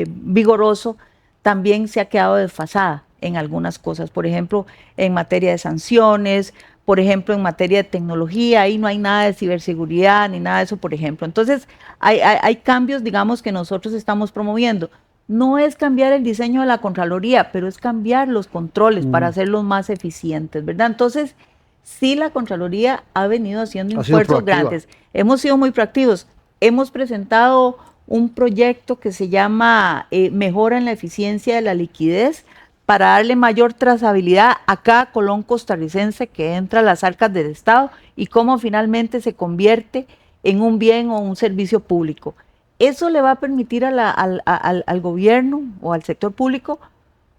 vigoroso, también se ha quedado desfasada en algunas cosas, por ejemplo, en materia de sanciones, por ejemplo, en materia de tecnología, ahí no hay nada de ciberseguridad ni nada de eso, por ejemplo. Entonces, hay cambios, digamos, que nosotros estamos promoviendo. No es cambiar el diseño de la Contraloría, pero es cambiar los controles para hacerlos más eficientes, ¿verdad? Entonces, sí, la Contraloría ha venido haciendo esfuerzos grandes. Hemos sido muy proactivos. Hemos presentado un proyecto que se llama Mejora en la eficiencia de la liquidez para darle mayor trazabilidad a cada colón costarricense que entra a las arcas del Estado y cómo finalmente se convierte en un bien o un servicio público. Eso le va a permitir al gobierno o al sector público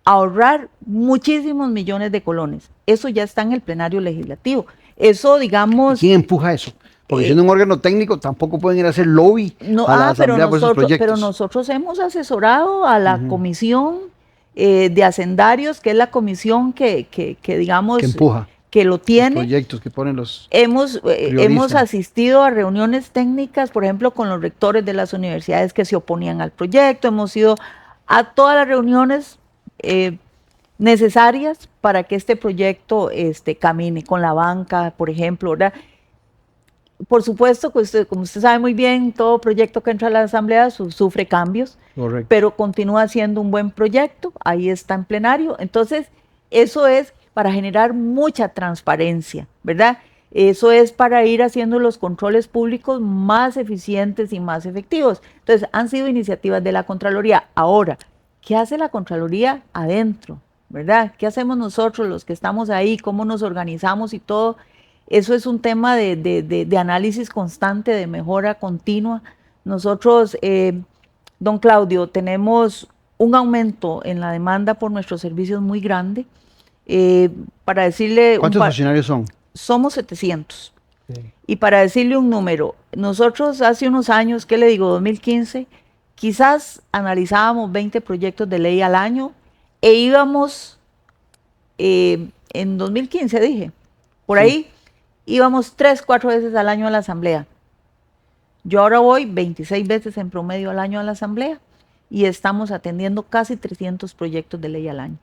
ahorrar muchísimos millones de colones. Eso ya está en el plenario legislativo. Eso, digamos... ¿Quién empuja eso? Porque siendo un órgano técnico tampoco pueden ir a hacer lobby a la Asamblea por esos proyectos. Pero nosotros hemos asesorado a la comisión de hacendarios, que es la comisión que digamos... Que empuja. Que lo tiene. Los proyectos que ponen los... Hemos asistido a reuniones técnicas, por ejemplo, con los rectores de las universidades que se oponían al proyecto. Hemos ido a todas las reuniones necesarias para que este proyecto camine, con la banca, por ejemplo, ¿verdad? Por supuesto, como usted sabe muy bien, todo proyecto que entra a la Asamblea sufre cambios, correcto, pero continúa siendo un buen proyecto, ahí está en plenario. Entonces, eso es para generar mucha transparencia, ¿verdad? Eso es para ir haciendo los controles públicos más eficientes y más efectivos. Entonces, han sido iniciativas de la Contraloría. Ahora, ¿qué hace la Contraloría adentro? ¿Verdad? ¿Qué hacemos nosotros los que estamos ahí? ¿Cómo nos organizamos y todo? Eso es un tema de análisis constante, de mejora continua. Nosotros, don Claudio, tenemos un aumento en la demanda por nuestros servicios muy grande. Para decirle... ¿Cuántos funcionarios son? Somos 700. Sí. Y para decirle un número, nosotros hace unos años, ¿qué le digo? 2015, quizás analizábamos 20 proyectos de ley al año e íbamos, en 2015 dije, por ahí, íbamos 3, 4 veces al año a la Asamblea. Yo ahora voy 26 veces en promedio al año a la Asamblea y estamos atendiendo casi 300 proyectos de ley al año.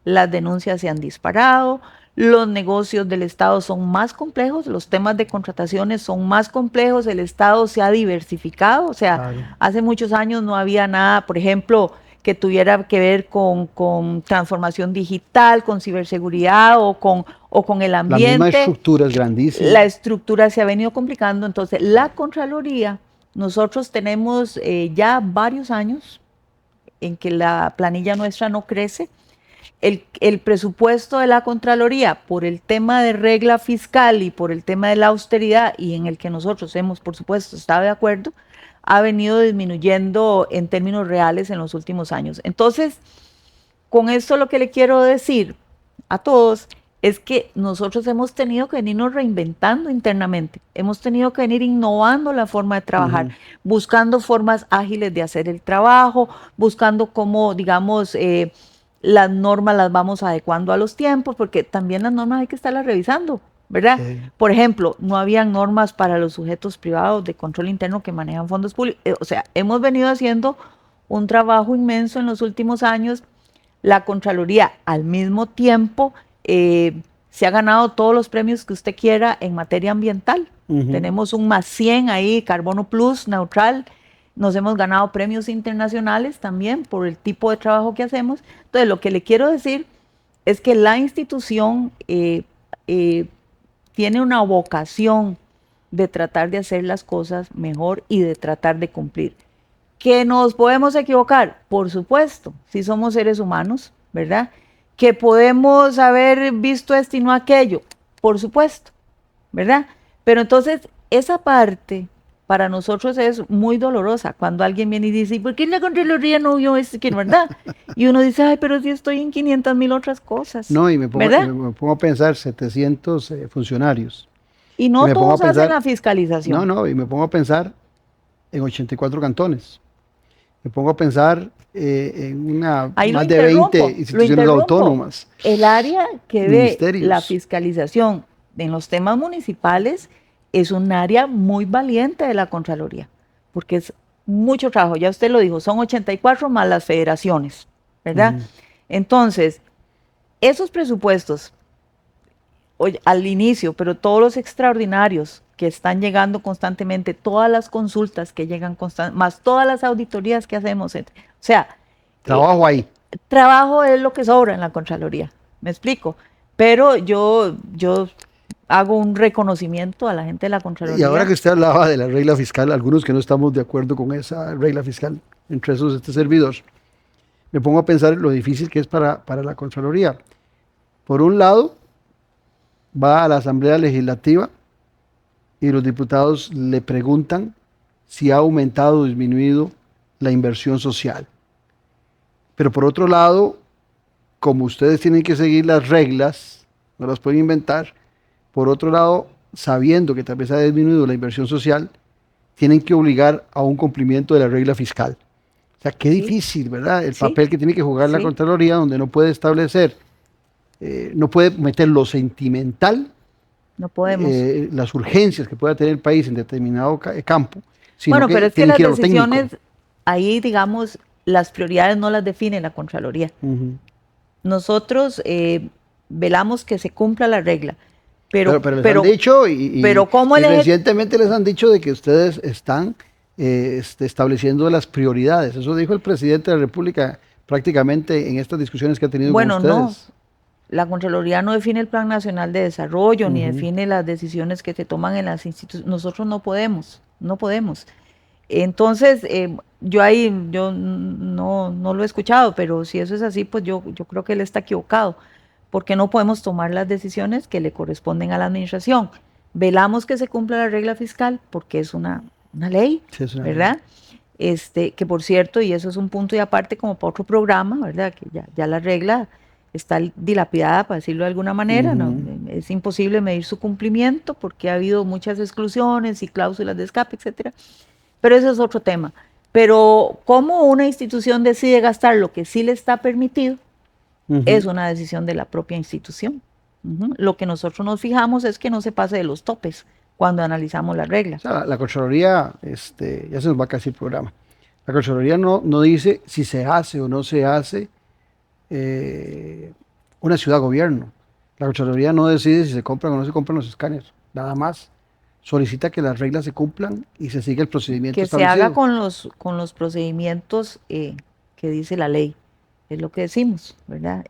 Las denuncias se han disparado, los negocios del Estado son más complejos, los temas de contrataciones son más complejos, el Estado se ha diversificado, o sea, claro, hace muchos años no había nada, por ejemplo, que tuviera que ver con transformación digital, con ciberseguridad o con el ambiente. La misma estructura es grandísima. La estructura se ha venido complicando, entonces la Contraloría, nosotros tenemos ya varios años en que la planilla nuestra no crece. El presupuesto de la Contraloría, por el tema de regla fiscal y por el tema de la austeridad, y en el que nosotros hemos, por supuesto, estado de acuerdo, ha venido disminuyendo en términos reales en los últimos años. Entonces, con esto lo que le quiero decir a todos es que nosotros hemos tenido que venirnos reinventando internamente, hemos tenido que venir innovando la forma de trabajar, buscando formas ágiles de hacer el trabajo, buscando cómo, digamos, las normas las vamos adecuando a los tiempos, porque también las normas hay que estarlas revisando, ¿verdad? Sí. Por ejemplo, no habían normas para los sujetos privados de control interno que manejan fondos públicos. O sea, hemos venido haciendo un trabajo inmenso en los últimos años. La Contraloría, al mismo tiempo, se ha ganado todos los premios que usted quiera en materia ambiental. Tenemos un +100 ahí, Carbono Plus, neutral. Nos hemos ganado premios internacionales también por el tipo de trabajo que hacemos. Entonces, lo que le quiero decir es que la institución tiene una vocación de tratar de hacer las cosas mejor y de tratar de cumplir. ¿Que nos podemos equivocar? Por supuesto, si somos seres humanos, ¿verdad? ¿Que podemos haber visto esto y no aquello? Por supuesto, ¿verdad? Pero entonces, esa parte para nosotros es muy dolorosa cuando alguien viene y dice, ¿por qué la Contraloría no vio esto? ¿Verdad? Y uno dice, ay, pero si estoy en 500,000 otras cosas. No, y me pongo a pensar 700 funcionarios. Y no todos hacen la fiscalización. No, y me pongo a pensar en 84 cantones. Me pongo a pensar en Ahí más de 20 instituciones autónomas. El área que ve Ministerios. la fiscalización en los temas municipales es un área muy valiente de la Contraloría, porque es mucho trabajo, ya usted lo dijo, son 84 más las federaciones, ¿verdad? Entonces, esos presupuestos, al inicio, pero todos los extraordinarios que están llegando constantemente, todas las consultas que llegan constantemente, más todas las auditorías que hacemos, o sea, trabajo ahí. Trabajo es lo que sobra en la Contraloría, me explico, pero yo hago un reconocimiento a la gente de la Contraloría. Y ahora que usted hablaba de la regla fiscal, algunos que no estamos de acuerdo con esa regla fiscal, entre esos este servidor, me pongo a pensar en lo difícil que es para la Contraloría. Por un lado, va a la Asamblea Legislativa y los diputados le preguntan si ha aumentado o disminuido la inversión social. Pero por otro lado, como ustedes tienen que seguir las reglas, no las pueden inventar, por otro lado, sabiendo que tal vez ha disminuido la inversión social, tienen que obligar a un cumplimiento de la regla fiscal. O sea, qué difícil, ¿verdad? El papel que tiene que jugar la Contraloría, donde no puede establecer, no puede meter lo sentimental, no podemos, las urgencias que pueda tener el país en determinado campo, sino bueno, pero es que las ir a lo técnico. decisiones, ahí digamos, las prioridades no las define la Contraloría. Nosotros velamos que se cumpla la regla. Pero les han dicho, pero ¿cómo recientemente les han dicho de que ustedes están estableciendo las prioridades. Eso dijo el presidente de la República prácticamente en estas discusiones que ha tenido con ustedes. No, la Contraloría no define el Plan Nacional de Desarrollo, ni define las decisiones que se toman en las instituciones. Nosotros no podemos. Entonces, yo no lo he escuchado, pero si eso es así, pues yo creo que él está equivocado, porque no podemos tomar las decisiones que le corresponden a la administración. Velamos que se cumpla la regla fiscal, porque es una ley, sí, es una ¿verdad? Ley. Que por cierto, y eso es un punto y aparte como para otro programa, ¿verdad? Que ya la regla está dilapidada, para decirlo de alguna manera, ¿no? Es imposible medir su cumplimiento porque ha habido muchas exclusiones y cláusulas de escape, etcétera. Pero ese es otro tema. Pero cómo una institución decide gastar lo que sí le está permitido, es una decisión de la propia institución. Lo que nosotros nos fijamos es que no se pase de los topes cuando analizamos las reglas. O sea, la Contraloría, ya se nos va casi el programa, la Contraloría no dice si se hace o no se hace una ciudad-gobierno. La Contraloría no decide si se compran o no se compran los escáneres, nada más. Solicita que las reglas se cumplan y se siga el procedimiento establecido. Que se haga con los procedimientos que dice la ley, es lo que decimos, ¿verdad?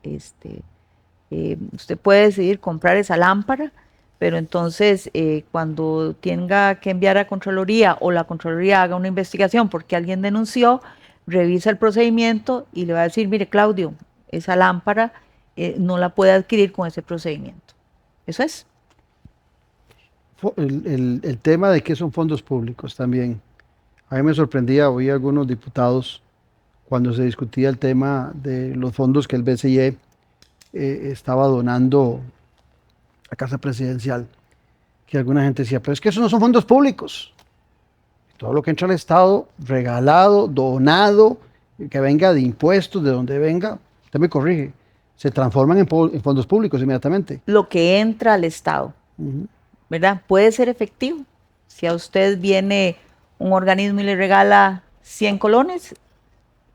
Usted puede decidir comprar esa lámpara, pero entonces cuando tenga que enviar a Contraloría o la Contraloría haga una investigación porque alguien denunció, revisa el procedimiento y le va a decir, mire Claudio, esa lámpara no la puede adquirir con ese procedimiento. Eso es. El tema de que son fondos públicos también. A mí me sorprendía, oí a algunos diputados cuando se discutía el tema de los fondos que el BCE estaba donando a Casa Presidencial, que alguna gente decía, pero es que esos no son fondos públicos. Todo lo que entra al Estado, regalado, donado, que venga de impuestos, de donde venga, usted me corrige, se transforman en fondos públicos inmediatamente. Lo que entra al Estado, ¿verdad? Puede ser efectivo. Si a usted viene un organismo y le regala 100 colones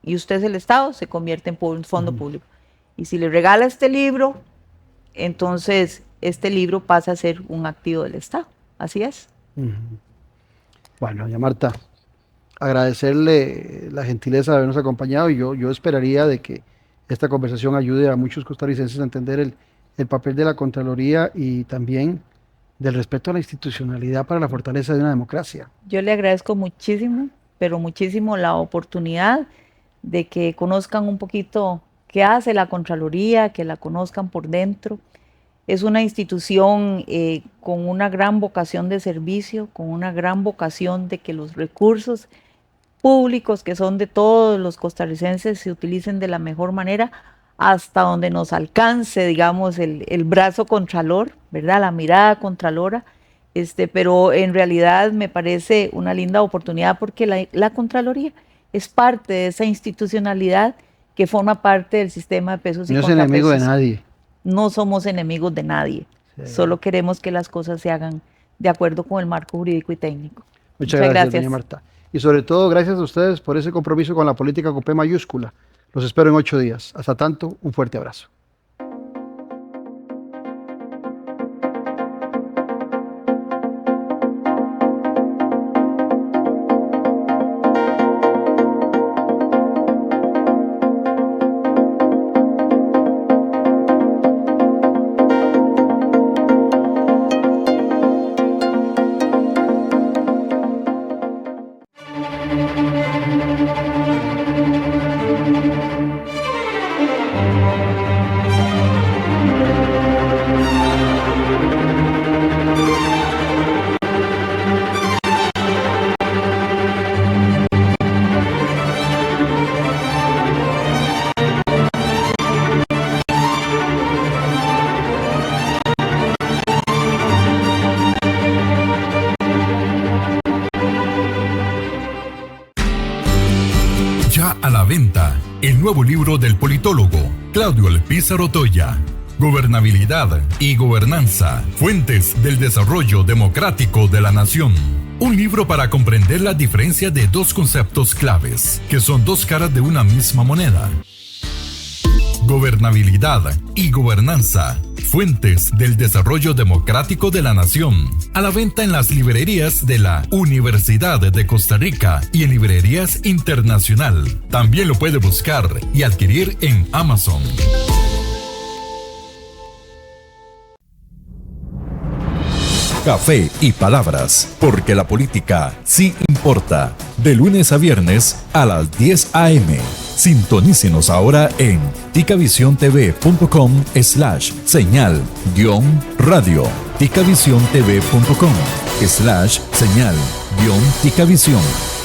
y usted es el Estado, se convierte en un fondo público. Y si le regala este libro, entonces este libro pasa a ser un activo del Estado. Así es. Bueno, doña Marta, agradecerle la gentileza de habernos acompañado y yo esperaría de que esta conversación ayude a muchos costarricenses a entender el papel de la Contraloría y también del respeto a la institucionalidad para la fortaleza de una democracia. Yo le agradezco muchísimo, pero muchísimo la oportunidad de que conozcan un poquito qué hace la Contraloría, que la conozcan por dentro. Es una institución con una gran vocación de servicio, con una gran vocación de que los recursos públicos que son de todos los costarricenses se utilicen de la mejor manera hasta donde nos alcance, digamos, el brazo contralor, ¿verdad? La mirada contralora, pero en realidad me parece una linda oportunidad porque la Contraloría es parte de esa institucionalidad que forma parte del sistema de pesos y No es contrapesos. enemigo de nadie. No somos enemigos de nadie, solo queremos que las cosas se hagan de acuerdo con el marco jurídico y técnico. Muchas gracias, doña Marta. Y sobre todo, gracias a ustedes por ese compromiso con la política con P mayúscula. Los espero en 8 días. Hasta tanto, un fuerte abrazo. Ya a la venta, el nuevo libro del politólogo Claudio Alpizar Otoya, Gobernabilidad y Gobernanza, Fuentes del Desarrollo Democrático de la Nación. Un libro para comprender la diferencia de dos conceptos claves, que son dos caras de una misma moneda. Gobernabilidad y Gobernanza, Fuentes del Desarrollo Democrático de la Nación. A la venta en las librerías de la Universidad de Costa Rica y en librerías internacional. También lo puede buscar y adquirir en Amazon. Café y palabras, porque la política sí importa. De lunes a viernes a las 10 a.m. Sintonícenos ahora en ticavisiontv.com/señal-radio. ticavisiontv.com/señal-ticavisión.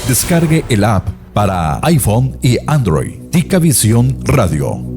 Descargue el app para iPhone y Android. Ticavisión Radio.